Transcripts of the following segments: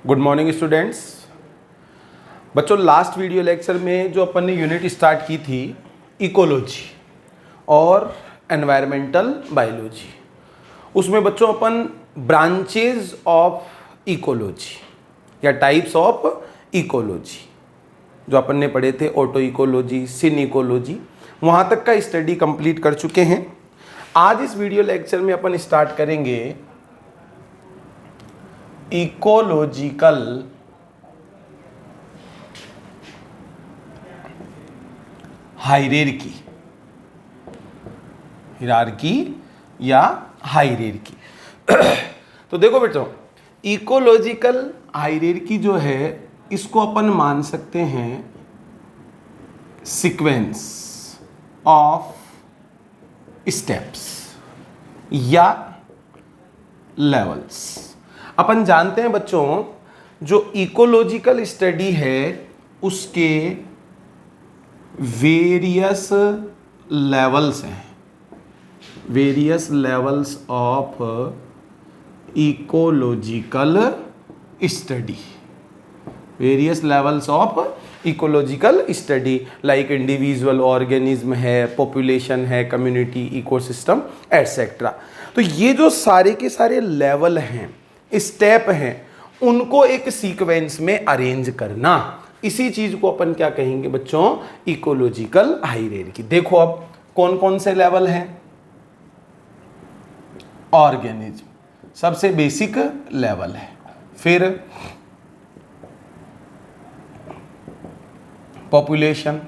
Good morning students. बच्चों, last video lecture में जो अपन ने यूनिट स्टार्ट की थी इकोलॉजी और एनवायरमेंटल बायोलॉजी, उसमें बच्चों अपन ब्रांचेज ऑफ इकोलॉजी या टाइप्स ऑफ इकोलॉजी जो अपन ने पढ़े थे, ऑटो इकोलॉजी, सिन इकोलॉजी, वहाँ तक का स्टडी कंप्लीट कर चुके हैं। आज इस वीडियो लेक्चर में अपन स्टार्ट करेंगे इकोलॉजिकल हायरार्की, हिरार्की या हायरार्की। तो देखो बेटो, इकोलॉजिकल हायरार्की जो है इसको अपन मान सकते हैं सीक्वेंस ऑफ स्टेप्स या लेवल्स। अपन जानते हैं बच्चों, जो इकोलॉजिकल स्टडी है उसके वेरियस लेवल्स हैं, various levels of ecological study, various levels of ecological study like individual organism है, पॉपुलेशन है, कम्युनिटी, इकोसिस्टम एटसेट्रा। तो ये जो सारे के सारे लेवल हैं, स्टेप हैं, उनको एक सीक्वेंस में अरेंज करना, इसी चीज को अपन क्या कहेंगे बच्चों? Ecological hierarchy. देखो अब कौन कौन से लेवल हैं। ऑर्गेनिज्म सबसे बेसिक लेवल है, फिर population,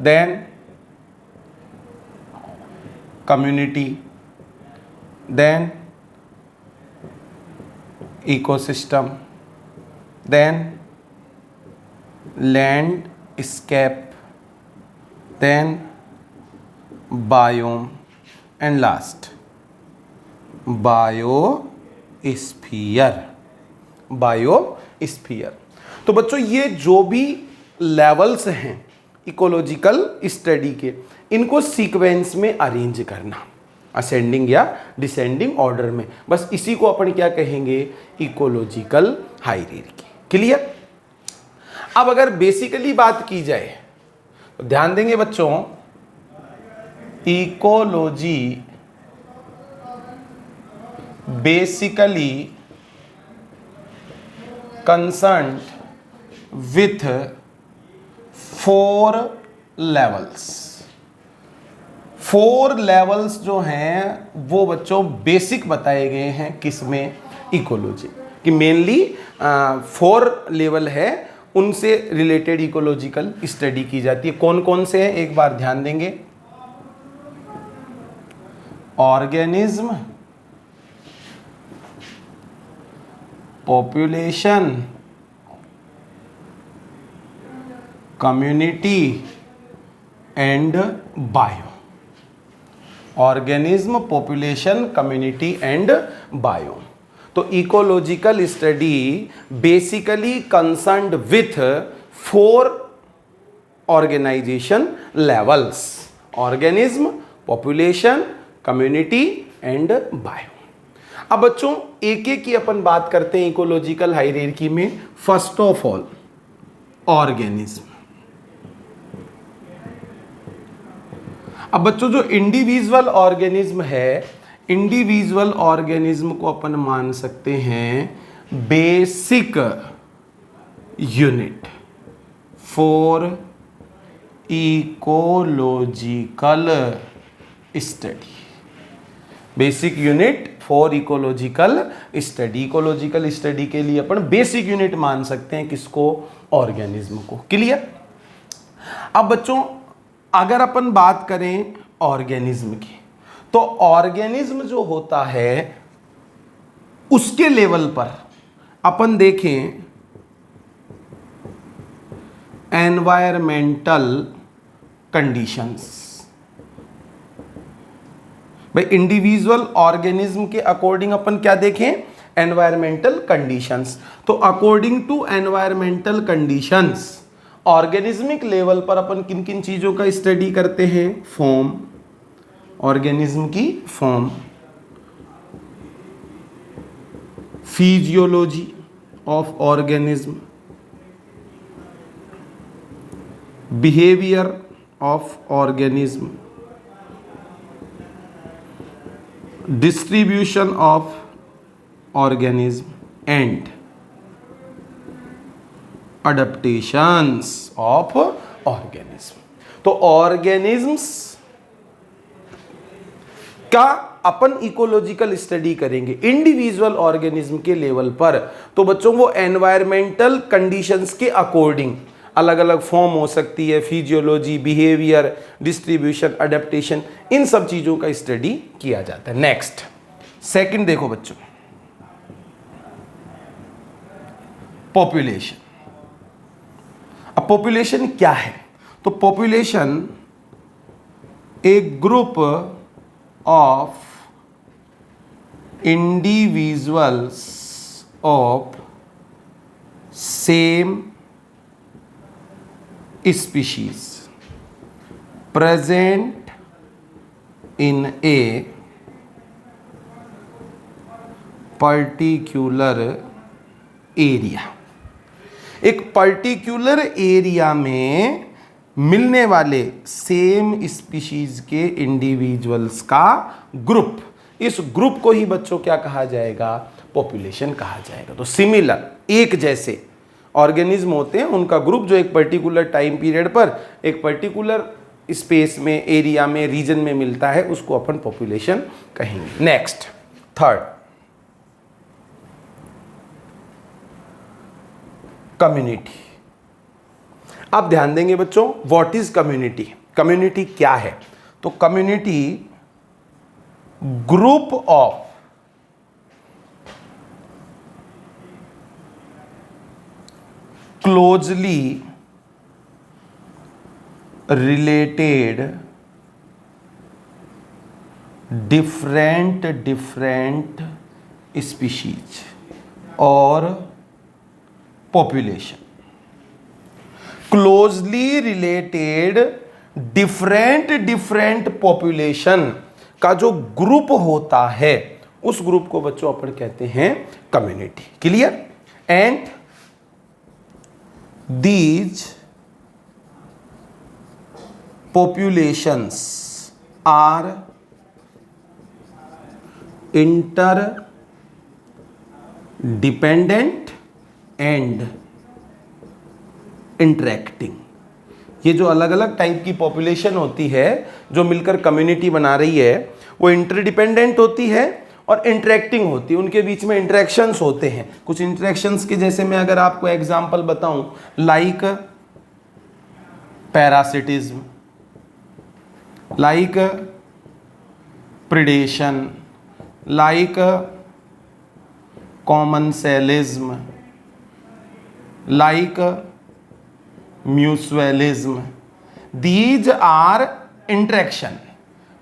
then community, then ecosystem, then landscape, then biome and last biosphere, biosphere. तो बच्चों, ये जो भी लेवल्स हैं इकोलॉजिकल स्टडी के, इनको सीक्वेंस में अरेंज करना, असेंडिंग या डिसेंडिंग ऑर्डर में, बस इसी को अपन क्या कहेंगे? Ecological hierarchy. क्लियर? अब अगर बेसिकली बात की जाए तो ध्यान देंगे बच्चों, ecology basically concerned with 4 levels. 4 levels जो हैं वो बच्चों बेसिक बताए गए हैं किसमें? इकोलॉजी कि मेनली 4 लेवल है, उनसे रिलेटेड इकोलॉजिकल स्टडी की जाती है। कौन कौन से हैं एक बार ध्यान देंगे। Organism, population, community and bio. Organism, population, community and bio. तो ecological study basically concerned with 4 organization levels: organism, population, community and bio. अब बच्चों, एक एक की अपन बात करते हैं इकोलॉजिकल हायरार्की में। First of all organism. अब बच्चों, जो इंडिविजुअल ऑर्गेनिज्म है, इंडिविजुअल ऑर्गेनिज्म को अपन मान सकते हैं basic unit for ecological study. Basic unit for ecological study. Ecological study के लिए अपन बेसिक यूनिट मान सकते हैं किसको? ऑर्गेनिज्म को। क्लियर? अब बच्चों, अगर अपन बात करें ऑर्गेनिज्म की, तो ऑर्गेनिज्म जो होता है उसके लेवल पर अपन देखें एनवायरमेंटल कंडीशंस। भाई, इंडिविजुअल ऑर्गेनिज्म के अकॉर्डिंग अपन क्या देखें? Environmental conditions. तो according to environmental conditions organismic level पर अपन किन किन चीजों का स्टडी करते हैं? फॉर्म, ऑर्गेनिज्म की form, physiology, of organism, behavior of organism, distribution of organism and adaptations of organism। तो ऑर्गेनिज्म्स का अपन इकोलॉजिकल स्टडी करेंगे इंडिविजुअल ऑर्गेनिज्म के लेवल पर। तो बच्चों वो एनवायरमेंटल कंडीशंस के अकॉर्डिंग अलग अलग फॉर्म हो सकती है, फिजियोलॉजी, बिहेवियर, डिस्ट्रीब्यूशन, अडेप्टेशन, इन सब चीजों का स्टडी किया जाता है। नेक्स्ट सेकंड देखो बच्चों, पॉपुलेशन। अब पॉपुलेशन क्या है? तो पॉपुलेशन एक group of individuals of same species present in a particular area. एक पर्टिकुलर एरिया में मिलने वाले सेम स्पीशीज के इंडिविजुअल्स का ग्रुप, इस ग्रुप को ही बच्चों क्या कहा जाएगा? पॉपुलेशन कहा जाएगा। तो सिमिलर, एक जैसे ऑर्गेनिज्म होते हैं, उनका ग्रुप जो एक पर्टिकुलर टाइम पीरियड पर एक पर्टिकुलर स्पेस में, एरिया में, रीजन में मिलता है, उसको अपन पॉपुलेशन कहेंगे। Next third, community. अब ध्यान देंगे बच्चों, व्हाट इज कम्युनिटी? कम्युनिटी क्या है? तो community group of closely related different species और population. Closely related different population का जो ग्रुप होता है, उस ग्रुप को बच्चों अपन कहते हैं community. Clear? And these populations are interdependent and interacting। ये जो अलग अलग टाइप की पॉपुलेशन होती है जो मिलकर कम्युनिटी बना रही है, वो इंटरडिपेंडेंट होती है और इंटरेक्टिंग होती है, उनके बीच में इंटरेक्शंस होते हैं। कुछ इंटरेक्शंस के जैसे मैं अगर आपको एग्जांपल बताऊं, like parasitism, like predation, like commensalism, like mutualism. These are interaction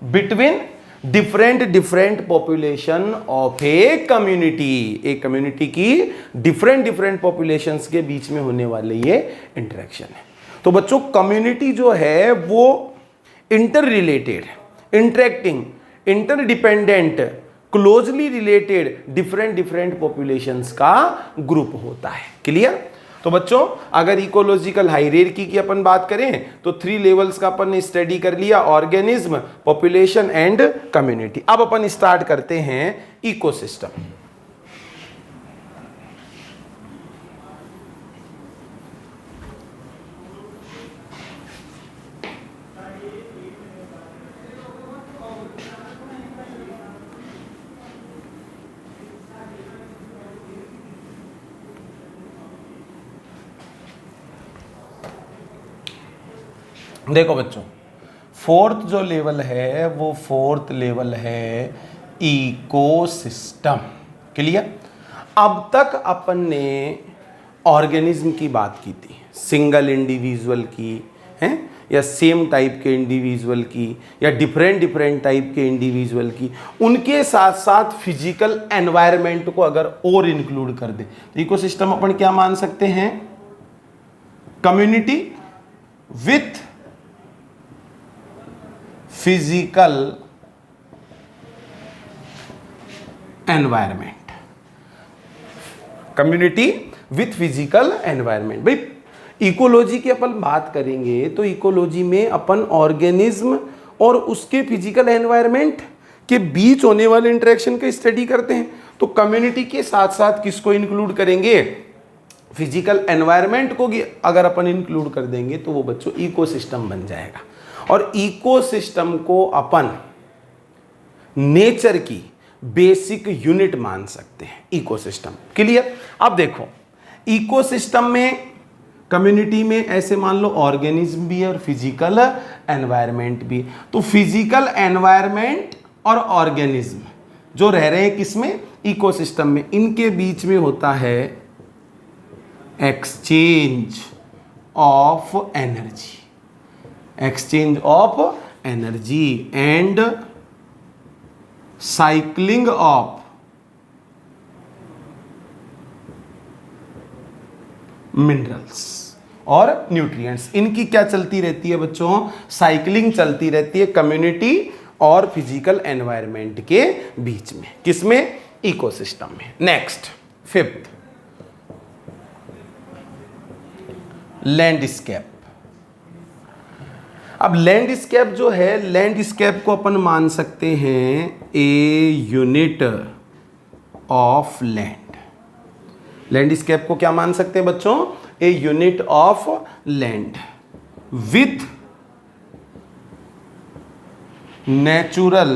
between different population of a community. एक कम्युनिटी की डिफरेंट पॉपुलेशंस के बीच में होने वाले ये इंटरेक्शन है। तो बच्चों कम्युनिटी जो है वो inter related, interacting, interdependent, closely related different populations का ग्रुप होता है। क्लियर? तो बच्चों अगर इकोलॉजिकल हायरार्की की अपन बात करें तो 3 लेवल्स का अपन ने स्टडी कर लिया, ऑर्गेनिज्म, पॉपुलेशन एंड कम्युनिटी। अब अपन स्टार्ट करते हैं इकोसिस्टम। देखो बच्चों, फोर्थ जो लेवल है वो फोर्थ लेवल है इकोसिस्टम। क्लियर? अब तक अपन ने ऑर्गेनिज्म की बात की थी, सिंगल इंडिविजुअल की हैं या सेम टाइप के इंडिविजुअल की या डिफरेंट टाइप के इंडिविजुअल की, उनके साथ साथ फिजिकल एनवायरनमेंट को अगर और इंक्लूड कर दे तो इकोसिस्टम अपन क्या मान सकते हैं? Community with physical environment. Community with physical environment. भाई इकोलॉजी की अपन बात करेंगे तो इकोलॉजी में अपन ऑर्गेनिज्म और उसके फिजिकल एनवायरनमेंट के बीच होने वाले इंटरेक्शन का स्टडी करते हैं। तो कम्युनिटी के साथ साथ किसको इंक्लूड करेंगे, फिजिकल एनवायरनमेंट को अगर अपन इंक्लूड कर देंगे तो वो बच्चों इकोसिस्टम बन जाएगा। और इकोसिस्टम को अपन नेचर की बेसिक यूनिट मान सकते हैं, इकोसिस्टम। क्लियर। अब देखो इकोसिस्टम में कम्युनिटी में ऐसे मान लो ऑर्गेनिज्म भी है और फिजिकल एनवायरनमेंट भी। तो फिजिकल एनवायरनमेंट और ऑर्गेनिज्म जो रह रहे हैं किसमें, इकोसिस्टम में, इनके बीच में होता है exchange of energy, exchange of energy and cycling of minerals और न्यूट्रिएंट्स। इनकी क्या चलती रहती है बच्चों, साइक्लिंग चलती रहती है कम्युनिटी और फिजिकल एनवायरनमेंट के बीच में। किसमें, इकोसिस्टम में। Next fifth, landscape. अब लैंडस्केप जो है, लैंडस्केप को अपन मान सकते हैं ए यूनिट ऑफ लैंड। लैंडस्केप को क्या मान सकते हैं बच्चों, a unit of land with natural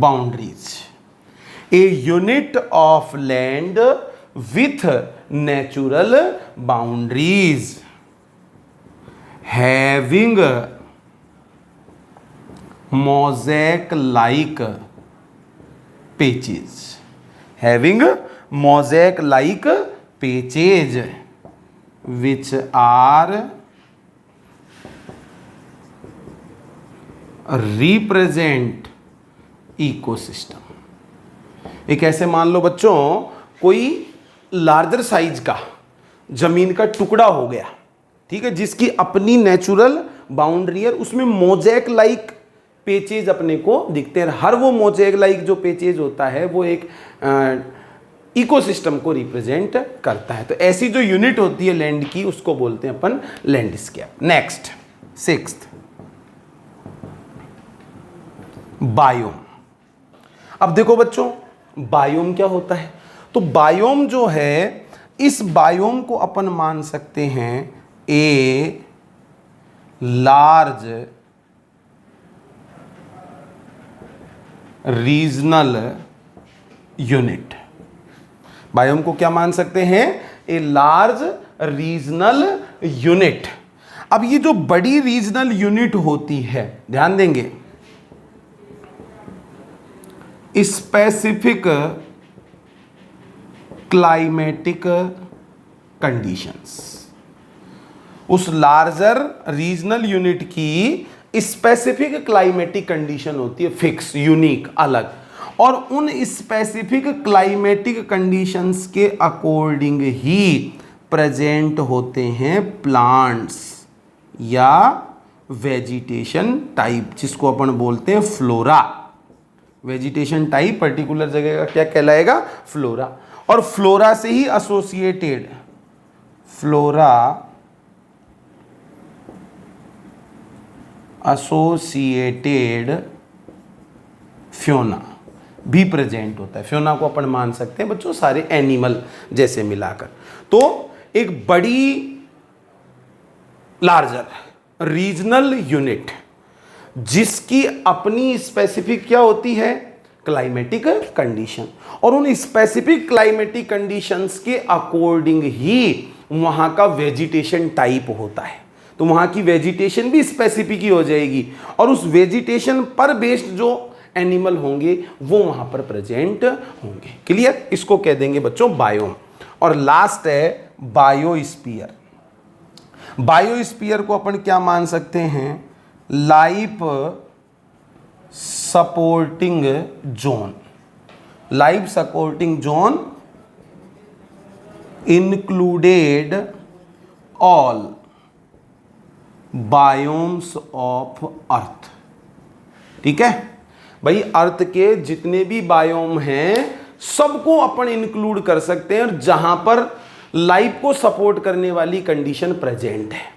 boundaries. A unit of land with natural boundaries having mosaic like patches, having mosaic like patches which are represent ecosystem। एक ऐसे मान लो बच्चों कोई लार्जर साइज का जमीन का टुकड़ा हो गया, ठीक है, जिसकी अपनी नेचुरल बाउंड्री है, उसमें मोज़ेक लाइक पेचेज अपने को दिखते हैं। हर वो मोज़ेक लाइक जो पेचेज होता है वो एक इकोसिस्टम को रिप्रेजेंट करता है। तो ऐसी जो यूनिट होती है लैंड की उसको बोलते हैं अपन लैंडस्केप। Next sixth, biome. अब देखो बच्चों बायोम क्या होता है, तो बायोम जो है, इस बायोम को अपन मान सकते हैं a large regional unit. Biome को क्या मान सकते हैं, ए लार्ज रीजनल यूनिट। अब ये जो बड़ी रीजनल यूनिट होती है, ध्यान देंगे, स्पेसिफिक क्लाइमेटिक कंडीशंस। उस लार्जर रीजनल यूनिट की स्पेसिफिक क्लाइमेटिक कंडीशन होती है, फिक्स, यूनिक, अलग, और उन स्पेसिफिक क्लाइमेटिक कंडीशंस के अकॉर्डिंग ही प्रेजेंट होते हैं प्लांट्स या वेजिटेशन टाइप, जिसको अपन बोलते हैं फ्लोरा। वेजिटेशन टाइप पर्टिकुलर जगह का क्या कहलाएगा, फ्लोरा। और फ्लोरा से ही एसोसिएटेड, फ्लोरा एसोसिएटेड फ्योना भी प्रेजेंट होता है। फ्योना को अपन मान सकते हैं बच्चों सारे एनिमल जैसे मिलाकर। तो एक बड़ी लार्जर रीजनल यूनिट जिसकी अपनी स्पेसिफिक क्या होती है, क्लाइमेटिक कंडीशन, और उन स्पेसिफिक क्लाइमेटिक कंडीशंस के अकॉर्डिंग ही वहां का वेजिटेशन टाइप होता है। तो वहां की वेजिटेशन भी स्पेसिफिक ही हो जाएगी और उस वेजिटेशन पर बेस्ड जो एनिमल होंगे वो वहां पर प्रेजेंट होंगे। क्लियर। इसको कह देंगे बच्चों बायोम। और लास्ट है बायोस्फीयर। बायोस्फीयर को अपन क्या मान सकते हैं, life supporting zone. Life supporting zone included all biomes of earth. ठीक है भाई, अर्थ के जितने भी बायोम हैं सबको अपन इंक्लूड कर सकते हैं, और जहां पर लाइफ को सपोर्ट करने वाली कंडीशन प्रेजेंट है।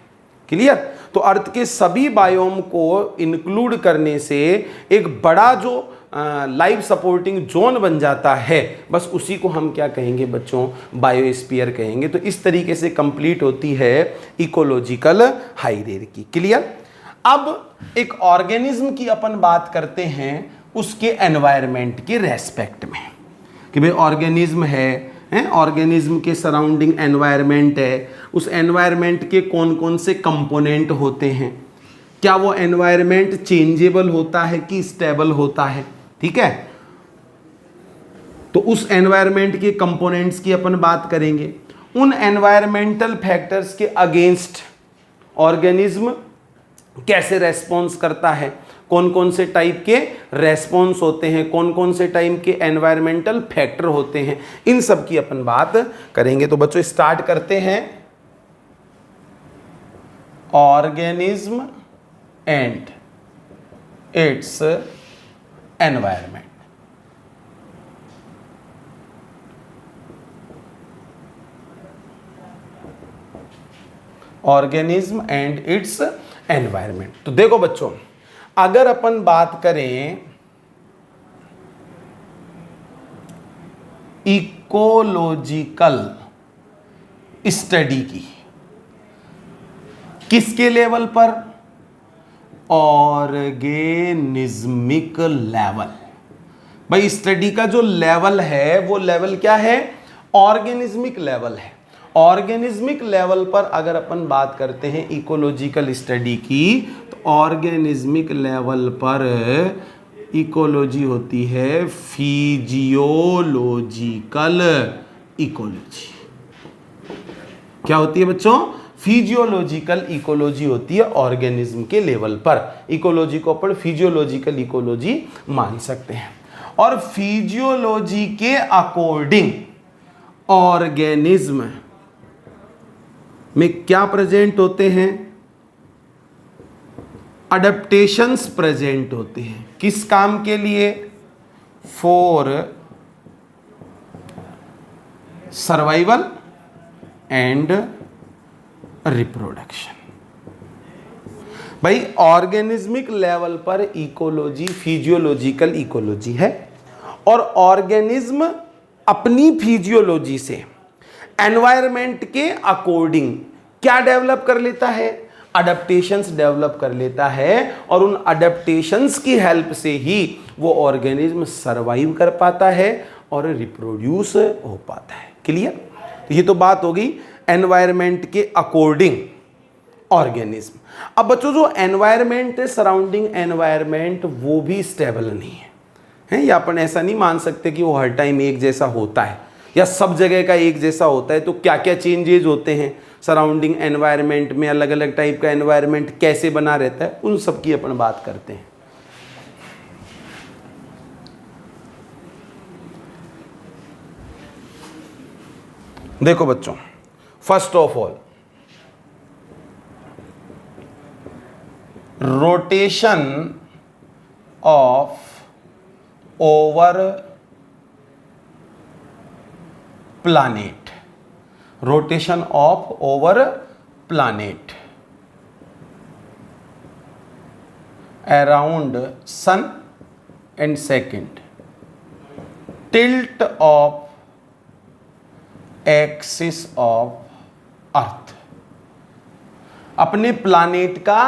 क्लियर? तो अर्थ के सभी बायोम को इंक्लूड करने से एक बड़ा जो लाइफ सपोर्टिंग जोन बन जाता है, बस उसी को हम क्या कहेंगे बच्चों? बायोस्फीयर कहेंगे। तो इस तरीके से कंप्लीट होती है इकोलॉजिकल हायरार्की। क्लियर? अब एक ऑर्गेनिज्म की अपन बात करते हैं उसके एनवायरनमेंट के रेस्पेक्ट में, कि भाई ऑर्गेनिज्म है, ऑर्गेनिज्म के सराउंडिंग एनवायरनमेंट है, उस एनवायरनमेंट के कौन कौन से कंपोनेंट होते हैं, क्या वो एनवायरनमेंट चेंजेबल होता है कि स्टेबल होता है। ठीक है? तो उस एनवायरनमेंट के कंपोनेंट्स की अपन बात करेंगे। उन एनवायरमेंटल फैक्टर्स के अगेंस्ट ऑर्गेनिज्म कैसे रेस्पॉन्स करता है, कौन कौन से टाइप के रेस्पॉन्स होते हैं, कौन कौन से टाइप के एनवायरमेंटल फैक्टर होते हैं, इन सब की अपन बात करेंगे। तो बच्चों स्टार्ट करते हैं। Organism and its environment. Organism and its environment. तो देखो बच्चों, अगर अपन बात करें इकोलॉजिकल स्टडी की, किसके लेवल पर? Organismic level. भाई स्टडी का जो लेवल है वो लेवल क्या है? ऑर्गेनिज्मिक लेवल है। ऑर्गेनिज्मिक लेवल पर अगर अपन बात करते हैं इकोलॉजिकल स्टडी की, तो ऑर्गेनिज्मिक लेवल पर इकोलॉजी होती है फिजियोलॉजिकल इकोलॉजी। क्या होती है बच्चों? फिजियोलॉजिकल इकोलॉजी होती है ऑर्गेनिज्म के लेवल पर। इकोलॉजी को अपन फिजियोलॉजिकल इकोलॉजी मान सकते हैं। और फिजियोलॉजी के अकॉर्डिंग ऑर्गेनिज्म में क्या प्रेजेंट होते हैं? अडेप्टेशंस प्रेजेंट होते हैं। किस काम के लिए? For survival and reproduction. भाई ऑर्गेनिज्मिक लेवल पर इकोलॉजी फिजियोलॉजिकल इकोलॉजी है, और ऑर्गेनिज्म अपनी फिजियोलॉजी से एनवायरनमेंट के अकॉर्डिंग क्या डेवलप कर लेता है? अडेप्टेशंस डेवलप कर लेता है, और उन अडेप्टेशंस की हेल्प से ही वो ऑर्गेनिज्म सरवाइव कर पाता है और रिप्रोड्यूस हो पाता है। क्लियर? तो ये तो बात होगी एनवायरनमेंट के अकॉर्डिंग ऑर्गेनिज्म। अब बच्चों जो एनवायरनमेंट है, सराउंडिंग एनवायरनमेंट, वो भी स्टेबल नहीं है, या अपन ऐसा नहीं मान सकते कि वो हर टाइम एक जैसा होता है या सब जगह का एक जैसा होता है। तो क्या क्या चेंजेस होते हैं सराउंडिंग एनवायरनमेंट में, अलग अलग टाइप का एनवायरनमेंट कैसे बना रहता है, उन सब की अपन बात करते हैं। देखो बच्चों, first of all rotation of over planet, rotation of over planet around sun, and second tilt of axis of earth। अपने प्लानेट का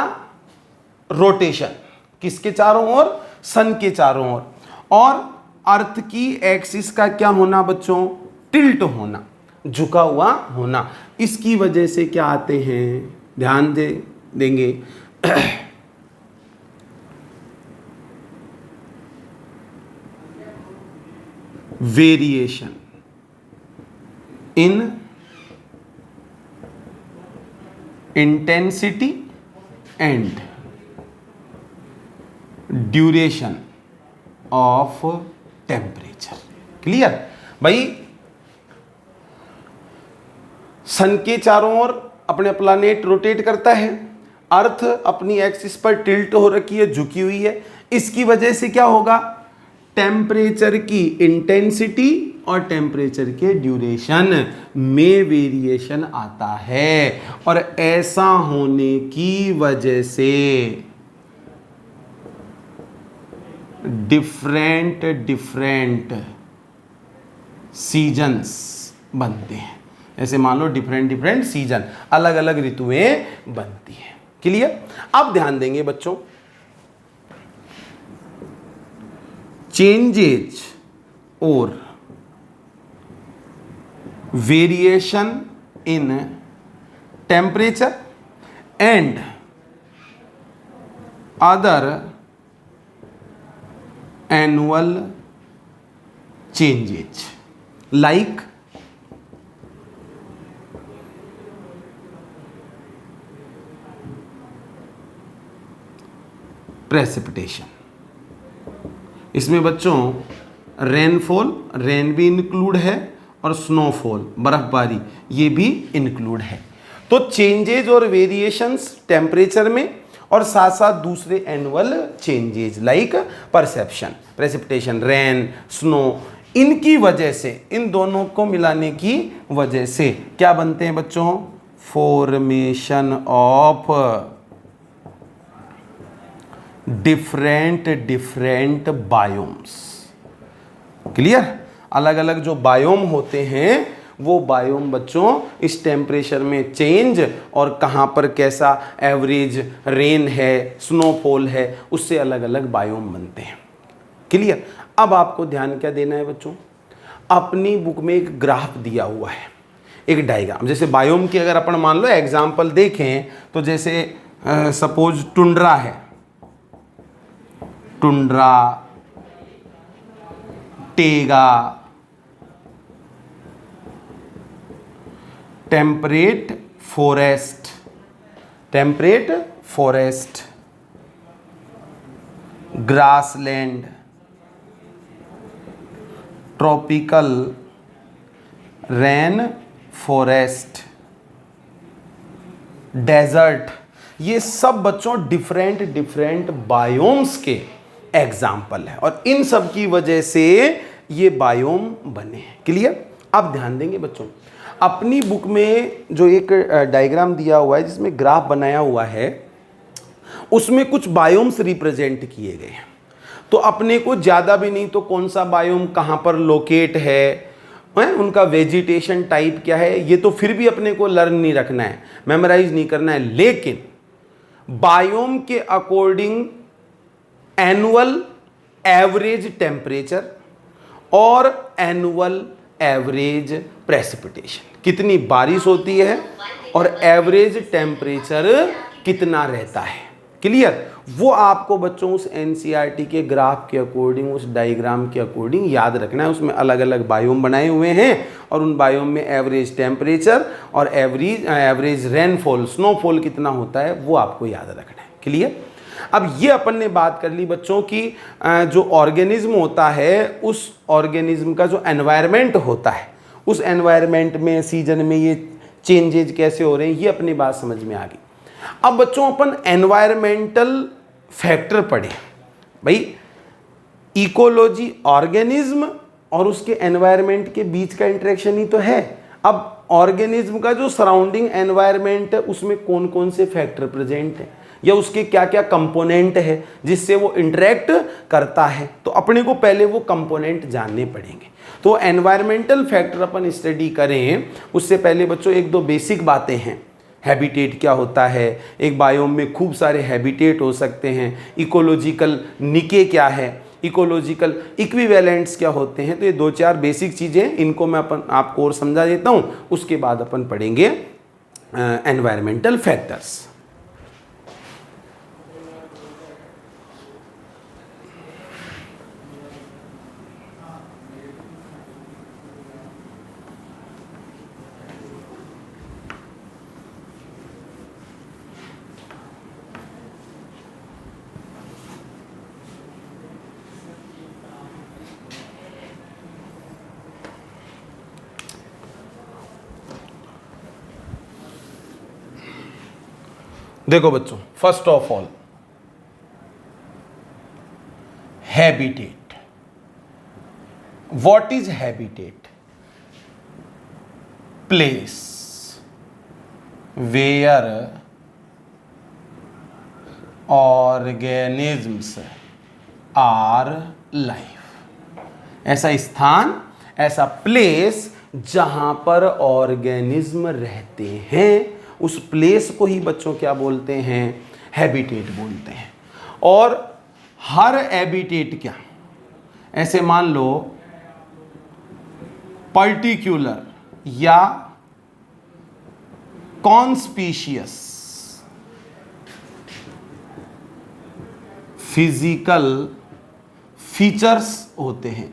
रोटेशन किसके चारों ओर? सन के चारों ओर। और अर्थ की एक्सिस का क्या होना बच्चों? टिल्ट होना, झुका हुआ होना। इसकी वजह से क्या आते हैं? ध्यान देंगे variation in intensity and duration of temperature. Clear? भाई सन के चारों ओर अपने प्लानेट रोटेट करता है, अर्थ अपनी एक्सिस पर टिल्ट हो रखी है, झुकी हुई है। इसकी वजह से क्या होगा? टेम्परेचर की इंटेंसिटी और टेम्परेचर के ड्यूरेशन में वेरिएशन आता है। और ऐसा होने की वजह से डिफरेंट सीजन्स बनते हैं। ऐसे मान लो डिफरेंट सीजन, अलग अलग ऋतुएं बनती हैं। क्लियर? अब ध्यान देंगे बच्चों, चेंजेज और variation in temperature and other annual changes like precipitation. इसमें बच्चों रेनफॉल, रेन भी इंक्लूड है, और स्नोफॉल, बर्फबारी, ये भी इंक्लूड है। तो चेंजेज और वेरिएशंस टेम्परेचर में, और साथ साथ दूसरे annual changes like perception, precipitation, rain, snow, इनकी वजह से, इन दोनों को मिलाने की वजह से क्या बनते हैं बच्चों? Formation of different biomes. Clear? अलग अलग जो बायोम होते हैं वो बायोम बच्चों इस टेम्परेचर में चेंज और कहाँ पर कैसा एवरेज रेन है, स्नोफॉल है, उससे अलग अलग बायोम बनते हैं। क्लियर? अब आपको ध्यान क्या देना है बच्चों, अपनी बुक में एक ग्राफ दिया हुआ है, एक डायग्राम। जैसे बायोम की अगर अपन मान लो एग्जाम्पल देखें तो जैसे सपोज टुंड्रा है, tundra, taiga, temperate forest, grassland, tropical rain forest, desert, ये सब बच्चों डिफरेंट बायोम्स के एग्जाम्पल है, और इन सब की वजह से ये बायोम बने हैं। क्लियर? अब ध्यान देंगे बच्चों, अपनी बुक में जो एक डायग्राम दिया हुआ है जिसमें ग्राफ बनाया हुआ है, उसमें कुछ बायोम्स रिप्रेजेंट किए गए हैं। तो अपने को ज़्यादा भी नहीं तो कौन सा बायोम कहाँ पर लोकेट है, उनका वेजिटेशन टाइप क्या है, ये तो फिर भी अपने को लर्न नहीं रखना है, मेमोराइज नहीं करना है, लेकिन बायोम के अकॉर्डिंग एनुअल एवरेज टेम्परेचर और एनुअल एवरेज प्रेसिपिटेशन, कितनी बारिश होती है और एवरेज टेम्परेचर कितना रहता है। क्लियर? वो आपको बच्चों उस एनसीईआरटी के ग्राफ के अकॉर्डिंग, उस डायग्राम के अकॉर्डिंग याद रखना है। उसमें अलग अलग बायोम बनाए हुए हैं और उन बायोम में एवरेज टेम्परेचर और एवरेज रेनफॉल, स्नोफॉल कितना होता है वो आपको याद रखना है। क्लियर? अब ये अपन ने बात कर ली बच्चों की जो ऑर्गेनिज्म होता है, उस ऑर्गेनिज्म का जो एनवायरनमेंट होता है, उस एनवायरनमेंट में सीजन में ये चेंजेज कैसे हो रहे हैं, ये अपनी बात समझ में आ गई। अब बच्चों अपन एनवायरमेंटल फैक्टर पढ़े। भाई इकोलॉजी ऑर्गेनिज्म और उसके एनवायरनमेंट के बीच का इंटरेक्शन ही तो है। अब ऑर्गेनिज्म का जो सराउंडिंग एनवायरनमेंट है उसमें कौन कौन से फैक्टर प्रेजेंट है या उसके क्या क्या कंपोनेंट है जिससे वो इंटरेक्ट करता है, तो अपने को पहले वो कंपोनेंट जानने पड़ेंगे। तो एनवायरमेंटल फैक्टर अपन स्टडी करें उससे पहले बच्चों एक दो बेसिक बातें हैं। हैबिटेट क्या होता है, एक बायोम में खूब सारे हैबिटेट हो सकते हैं, इकोलॉजिकल निके क्या है, इकोलॉजिकल इक्विवेलेंट्स क्या होते हैं। तो ये दो चार बेसिक चीज़ें, इनको मैं आपको और समझा देता हूँ, उसके बाद अपन पढ़ेंगे एनवायरमेंटल फैक्टर्स। देखो बच्चों, first of all habitat, what is habitat? Place where organisms are life. ऐसा स्थान, ऐसा प्लेस जहां पर ऑर्गेनिज्म रहते हैं, उस प्लेस को ही बच्चों क्या बोलते हैं? हैबिटेट बोलते हैं। और हर हैबिटेट क्या, ऐसे मान लो पर्टिकुलर या कॉन्स्पीशियस फिजिकल फीचर्स होते हैं।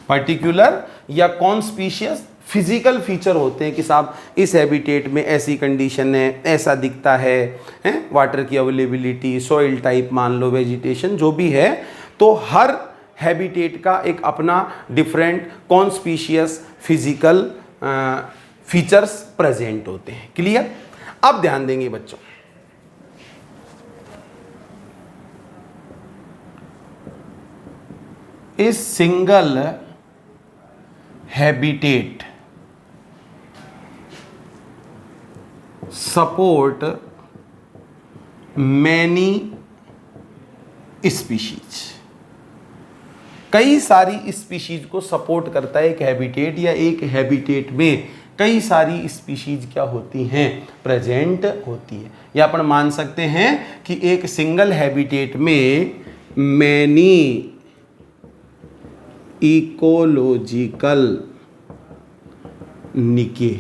पर्टिकुलर या कॉन्स्पीशियस फिजिकल फीचर होते हैं कि साहब इस हैबिटेट में ऐसी कंडीशन है, ऐसा दिखता है वाटर की अवेलेबिलिटी, सॉइल टाइप मान लो, वेजिटेशन जो भी है, तो हर हैबिटेट का एक अपना different conspicuous physical features present होते हैं। क्लियर? अब ध्यान देंगे बच्चों, इस single habitat support many species. कई सारी स्पीशीज को सपोर्ट करता है एक हैबिटेट, या एक हैबिटेट में कई सारी स्पीशीज क्या होती हैं? प्रेजेंट होती है। या अपन मान सकते हैं कि एक सिंगल हैबिटेट में मैनी इकोलॉजिकल निके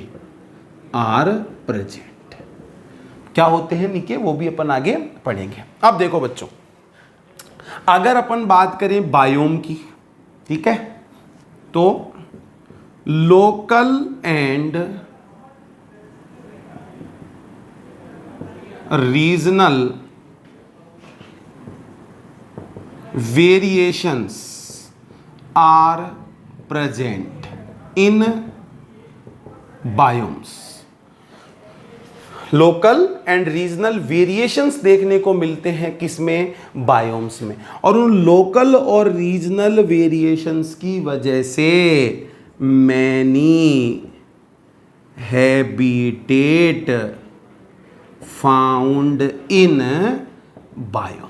आर प्रेजेंट। क्या होते हैं निके, वो भी अपन आगे पढ़ेंगे। अब देखो बच्चों, अगर अपन बात करें बायोम की, ठीक है, तो local and regional variations are present in biomes. Local and regional variations देखने को मिलते हैं किसमें? बायोम्स में। और उन लोकल और रीजनल वेरिएशंस की वजह से many habitat found in biome.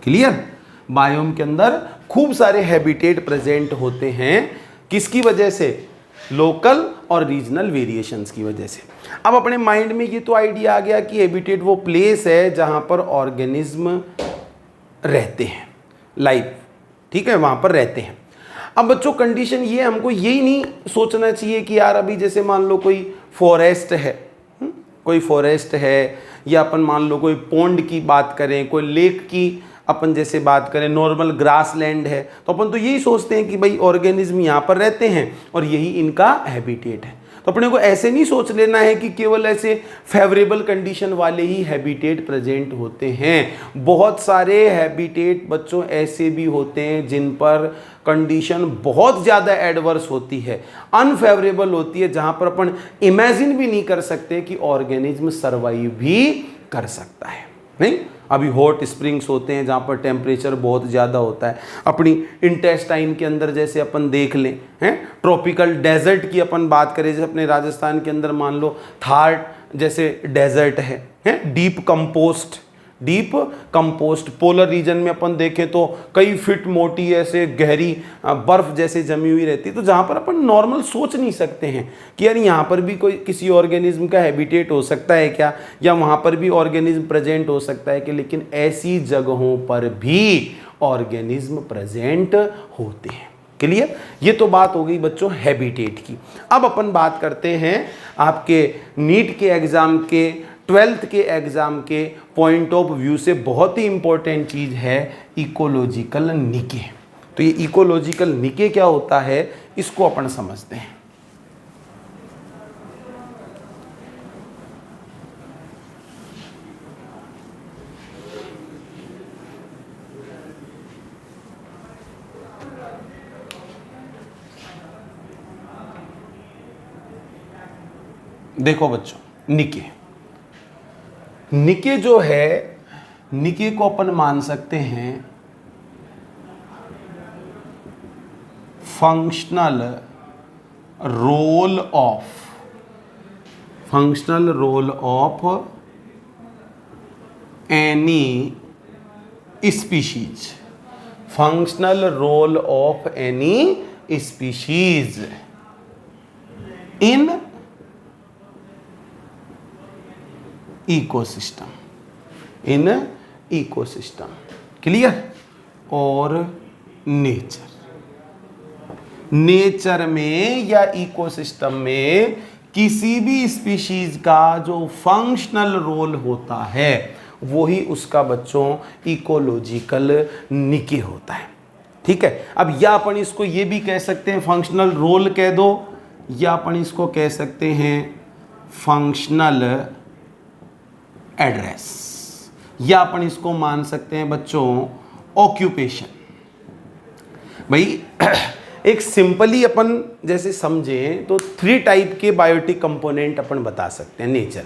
Clear? Biome के अंदर खूब सारे हैबिटेट प्रेजेंट होते हैं, किसकी वजह से? लोकल और रीजनल वेरिएशंस की वजह से। अब अपने माइंड में ये तो आइडिया आ गया कि हैबिटेट वो प्लेस है जहां पर ऑर्गेनिज्म रहते हैं, लाइफ, ठीक है, वहां पर रहते हैं। अब बच्चों कंडीशन ये, हमको यही नहीं सोचना चाहिए कि यार अभी जैसे मान लो कोई फॉरेस्ट है, कोई फॉरेस्ट है, या अपन मान लो कोई पॉन्ड की बात करें, कोई लेक की अपन जैसे बात करें, नॉर्मल ग्रास लैंड है, तो अपन तो यही सोचते हैं कि भाई ऑर्गेनिज्म यहाँ पर रहते हैं और यही इनका हैबिटेट है। तो अपने को ऐसे नहीं सोच लेना है कि केवल ऐसे फेवरेबल कंडीशन वाले ही हैबिटेट प्रेजेंट होते हैं। बहुत सारे हैबिटेट बच्चों ऐसे भी होते हैं जिन पर कंडीशन बहुत ज़्यादा एडवर्स होती है, अनफेवरेबल होती है, जहाँ पर अपन इमेजिन भी नहीं कर सकते कि ऑर्गेनिज्म सर्वाइव भी कर सकता है। नहीं, अभी हॉट स्प्रिंग्स होते हैं जहाँ पर टेम्परेचर बहुत ज़्यादा होता है। अपनी इंटेस्टाइन के अंदर जैसे अपन देख लें, हैं, ट्रॉपिकल डेजर्ट की अपन बात करें, जैसे अपने राजस्थान के अंदर मान लो थार जैसे डेजर्ट है, हैं, डीप कंपोस्ट पोलर रीजन में अपन देखें तो कई फीट मोटी ऐसे गहरी बर्फ जैसे जमी हुई रहती है, तो जहाँ पर अपन नॉर्मल सोच नहीं सकते हैं कि यार यहाँ पर भी कोई किसी ऑर्गेनिज्म का हैबिटेट हो सकता है क्या, या वहाँ पर भी ऑर्गेनिज्म प्रेजेंट हो सकता है कि, लेकिन ऐसी जगहों पर भी ऑर्गेनिज्म प्रेजेंट होते हैं। क्लियर? ये तो बात हो गई बच्चों हैबिटेट की। अब अपन बात करते हैं आपके नीट के एग्जाम के, 12th के एग्जाम के पॉइंट ऑफ व्यू से बहुत ही इंपॉर्टेंट चीज है इकोलॉजिकल निके। तो ये इकोलॉजिकल निके क्या होता है, इसको अपन समझते हैं। देखो बच्चों, निके जो है, निके को अपन मान सकते हैं functional role of any species, functional role of any species in ecosystem, in ecosystem, clear. और नेचर में या इकोसिस्टम में किसी भी स्पीशीज का जो फंक्शनल रोल होता है वही उसका बच्चों इकोलॉजिकल निके होता है, ठीक है। अब या अपन इसको ये भी कह सकते हैं फंक्शनल रोल कह दो, या अपन इसको कह सकते हैं फंक्शनल एड्रेस, या अपन इसको मान सकते हैं बच्चों ऑक्यूपेशन। भाई एक सिंपली अपन जैसे समझें तो 3 टाइप के बायोटिक कंपोनेंट अपन बता सकते हैं नेचर,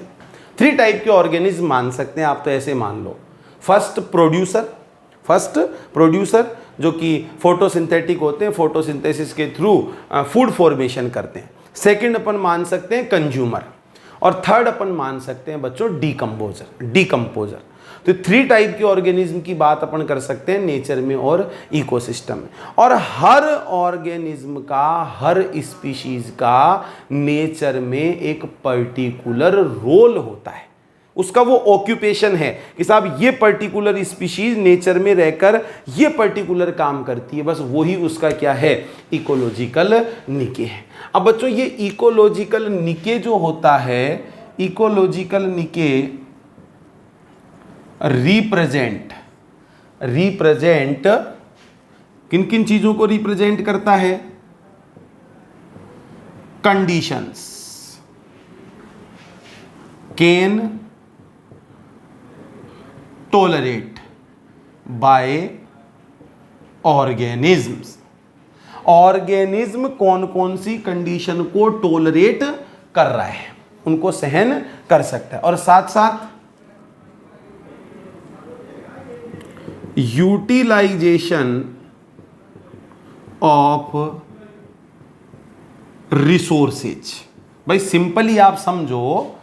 3 टाइप के ऑर्गेनिज्म मान सकते हैं आप, तो ऐसे मान लो। फर्स्ट प्रोड्यूसर जो कि फोटोसिंथेटिक होते हैं, फोटोसिंथेसिस के थ्रू फूड फॉर्मेशन करते हैं। सेकंड अपन मान सकते हैं कंज्यूमर, और थर्ड अपन मान सकते हैं बच्चों डीकंपोजर। तो 3 टाइप के ऑर्गेनिज्म की बात अपन कर सकते हैं नेचर में और इकोसिस्टम में। और हर ऑर्गेनिज्म का, हर स्पीशीज का नेचर में एक पर्टिकुलर रोल होता है, उसका वो ऑक्यूपेशन है कि साहब ये पर्टिकुलर स्पीशीज नेचर में रहकर ये पर्टिकुलर काम करती है, बस वही उसका क्या है, इकोलॉजिकल निके है। अब बच्चों ये इकोलॉजिकल निके जो होता है, इकोलॉजिकल निके रिप्रेजेंट किन किन चीजों को रिप्रेजेंट करता है, conditions can tolerate by organisms. Organism कौन कौन सी कंडीशन को टॉलरेट कर रहा है, उनको सहन कर सकता है। और साथ साथ यूटिलाइजेशन ऑफ रिसोर्सेज। भाई सिंपली आप समझो,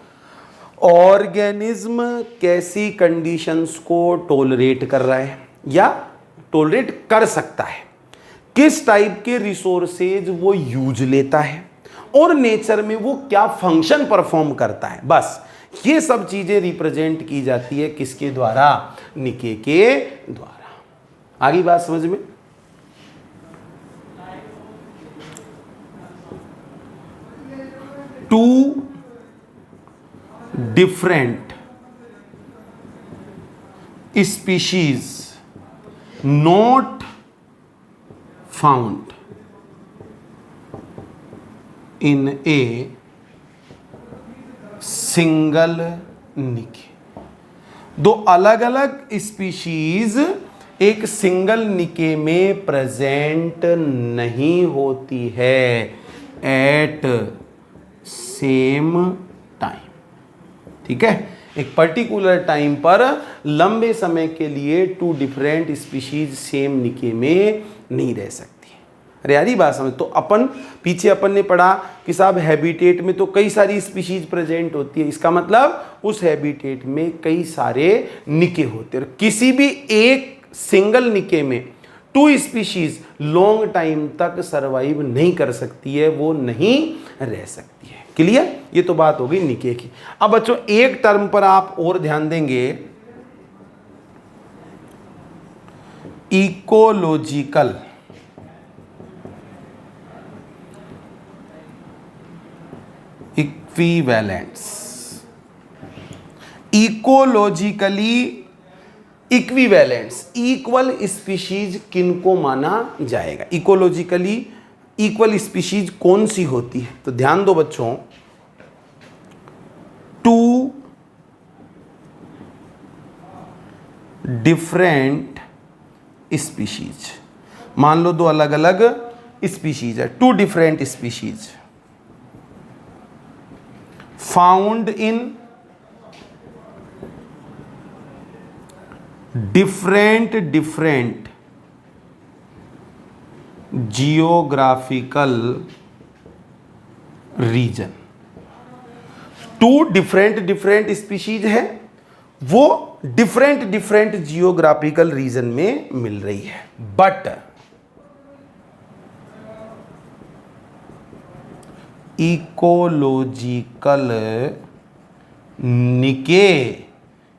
ऑर्गेनिज्म कैसी कंडीशंस को टॉलरेट कर रहा है या टॉलरेट कर सकता है, किस टाइप के रिसोर्सेज वो यूज लेता है, और नेचर में वो क्या फंक्शन परफॉर्म करता है। बस ये सब चीजें रिप्रेजेंट की जाती है किसके द्वारा, निके के द्वारा। आगे बात समझ में। Two different species not found in a single niche. 2 अलग अलग स्पीशीज एक सिंगल निके में प्रेजेंट नहीं होती है एट सेम टाइम, ठीक है। एक पर्टिकुलर टाइम पर लंबे समय के लिए 2 डिफरेंट स्पीशीज सेम निके में नहीं रह सकती। अरे यार ये बात समझ, तो अपन पीछे अपन ने पढ़ा कि साहब हैबिटेट में तो कई सारी स्पीशीज प्रेजेंट होती है, इसका मतलब उस हैबिटेट में कई सारे निके होते हैं। किसी भी एक सिंगल निके में 2 स्पीशीज लॉन्ग टाइम तक सरवाइव नहीं कर सकती है, वो नहीं रह सकती है। क्लियर? ये तो बात हो गई निके की। अब बच्चों एक टर्म पर आप और ध्यान देंगे, ecological equivalence. Ecologically equivalents, equal species किनको माना जाएगा, इकोलॉजिकली इक्वल स्पीशीज कौन सी होती है। तो ध्यान दो बच्चों, 2 डिफरेंट स्पीशीज, मान लो 2 अलग अलग स्पीशीज है, 2 different species found in different geographical region. Two different different species है, वो डिफरेंट डिफरेंट जियोग्राफिकल रीजन में मिल रही है, बट इकोलॉजिकल निके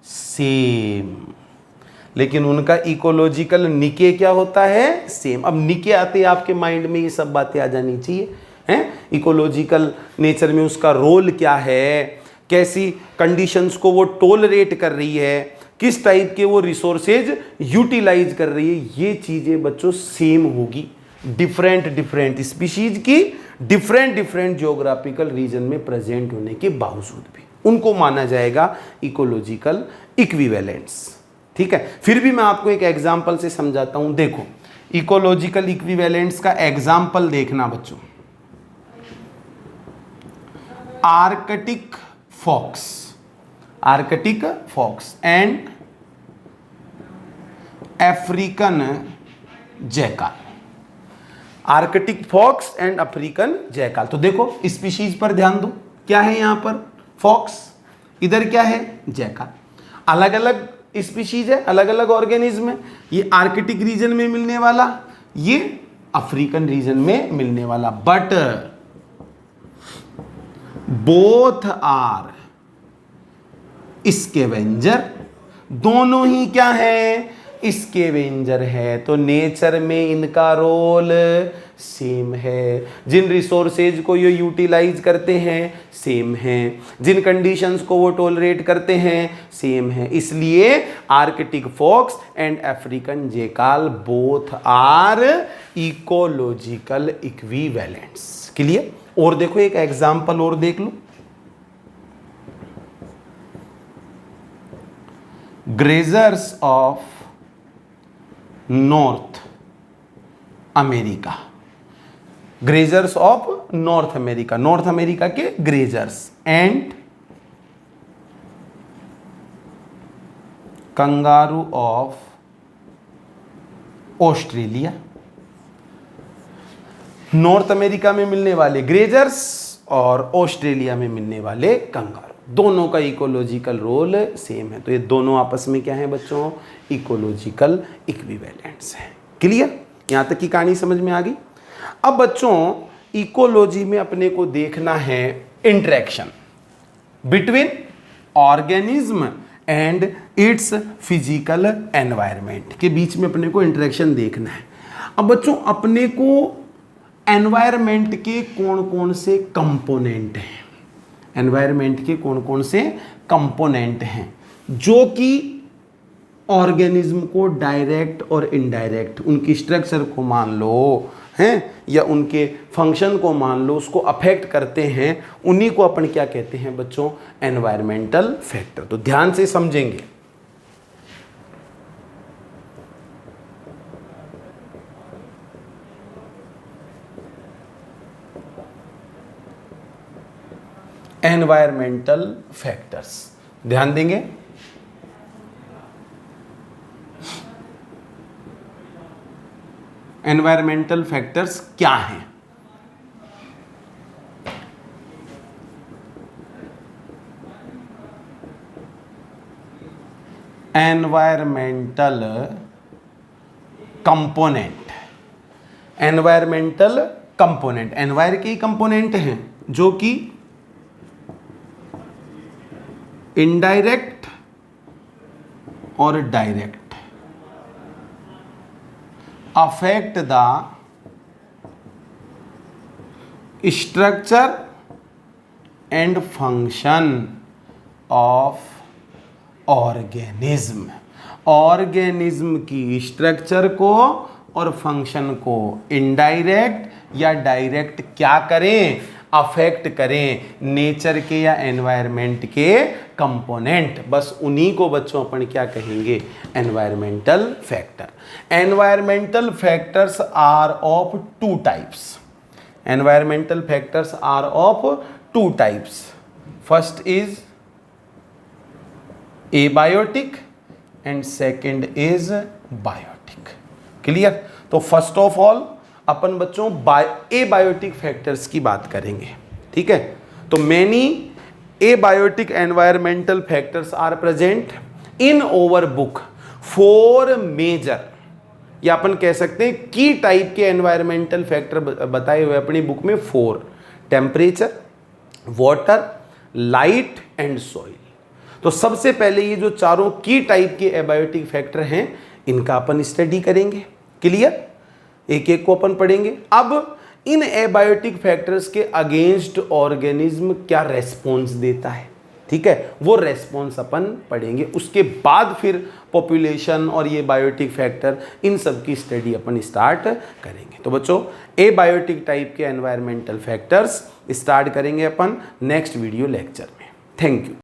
सेम। लेकिन उनका इकोलॉजिकल निके क्या होता है? सेम। अब निके आते आपके माइंड में ये सब बातें आ जानी चाहिए हैं। इकोलॉजिकल नेचर में उसका रोल क्या है, कैसी कंडीशंस को वो टॉलरेट कर रही है, किस टाइप के वो रिसोर्सेज यूटिलाइज कर रही है, ये चीजें बच्चों सेम होगी डिफरेंट डिफरेंट स्पीशीज की डिफरेंट डिफरेंट जियोग्राफिकल रीजन में प्रेजेंट होने के बावजूद भी उनको माना जाएगा इकोलॉजिकल इक्विवेलेंट्स। ठीक है, फिर भी मैं आपको एक एग्जांपल से समझाता हूं। देखो, इकोलॉजिकल इक्विवेलेंट्स का एग्जांपल देखना बच्चों। Arctic fox and African jackal. Arctic fox and African jackal. तो देखो स्पीशीज पर ध्यान दो, क्या है यहां पर? फॉक्स, इधर क्या है? जैकाल। अलग अलग स्पीशीज है, अलग अलग ऑर्गेनिज्म है। ये आर्कटिक रीजन में मिलने वाला, ये अफ्रीकन रीजन में मिलने वाला, बट बोथ आर स्कैवेंजर। दोनों ही क्या है? स्कैवेंजर है। तो नेचर में इनका रोल सेम है। जिन रिसोर्सेज को ये यूटिलाइज करते हैं सेम है, जिन कंडीशंस को वो टॉलरेट करते हैं सेम है। इसलिए Arctic fox and African jackal both are ecological equivalents. Clear? और देखो एक एग्जांपल और देख लो। Grazers of North America. Grazers of North America, North America के grazers and kangaroo of Australia. North America में मिलने वाले ग्रेजर्स और ऑस्ट्रेलिया में मिलने वाले कंगारू, दोनों का इकोलॉजिकल रोल सेम है। तो ये दोनों आपस में क्या है बच्चों? इकोलॉजिकल इक्विवेलेंट्स हैं। क्लियर? यहां तक की कहानी समझ में आ गई। अब बच्चों इकोलॉजी में अपने को देखना है interaction between organism and it's physical environment के बीच में अपने को इंटरेक्शन देखना है। अब बच्चों अपने को एनवायरनमेंट के कौन कौन से कंपोनेंट हैं, एनवायरनमेंट के कौन कौन से कंपोनेंट हैं जो कि ऑर्गेनिज्म को डायरेक्ट और इनडायरेक्ट, उनकी स्ट्रक्चर को मान लो हैं या उनके फंक्शन को मान लो, उसको अफेक्ट करते हैं, उन्हीं को अपन क्या कहते हैं बच्चों? Environmental factor. तो ध्यान से समझेंगे। एनवायरमेंटल फैक्टर्स, ध्यान देंगे। एनवायरमेंटल फैक्टर्स क्या हैं? एनवायरमेंटल कंपोनेंट, एनवायरमेंटल कंपोनेंट, एनवायर के ही कंपोनेंट हैं जो कि इनडायरेक्ट और direct affect the structure and function of organism। Organism की स्ट्रक्चर को और फंक्शन को इनडायरेक्ट या डायरेक्ट क्या करें? अफेक्ट करें। नेचर के या एनवायरनमेंट के कंपोनेंट, बस उन्हीं को बच्चों अपन क्या कहेंगे? Environmental factor. Environmental factors are of two types. Environmental factors are of two types. First is abiotic and second is biotic. Clear? तो फर्स्ट ऑफ ऑल अपन बच्चों एबायोटिक फैक्टर्स की बात करेंगे, ठीक है। तो many abiotic environmental factors are present in over book, 4 major, या अपन कह सकते हैं की टाइप के एनवायरमेंटल फैक्टर बताए हुए अपनी बुक में 4: temperature, water, light and soil. तो सबसे पहले ये जो चारों की टाइप के एबायोटिक फैक्टर हैं इनका अपन स्टडी करेंगे। क्लियर? एक एक को अपन पढ़ेंगे। अब इन एबायोटिक फैक्टर्स के अगेंस्ट ऑर्गेनिज्म क्या रेस्पॉन्स देता है, ठीक है, वो रेस्पॉन्स अपन पढ़ेंगे। उसके बाद फिर पॉपुलेशन और ये बायोटिक फैक्टर इन सब की स्टडी अपन स्टार्ट करेंगे। तो बच्चों एबायोटिक टाइप के एनवायरमेंटल फैक्टर्स स्टार्ट करेंगे अपन नेक्स्ट वीडियो लेक्चर में। Thank you.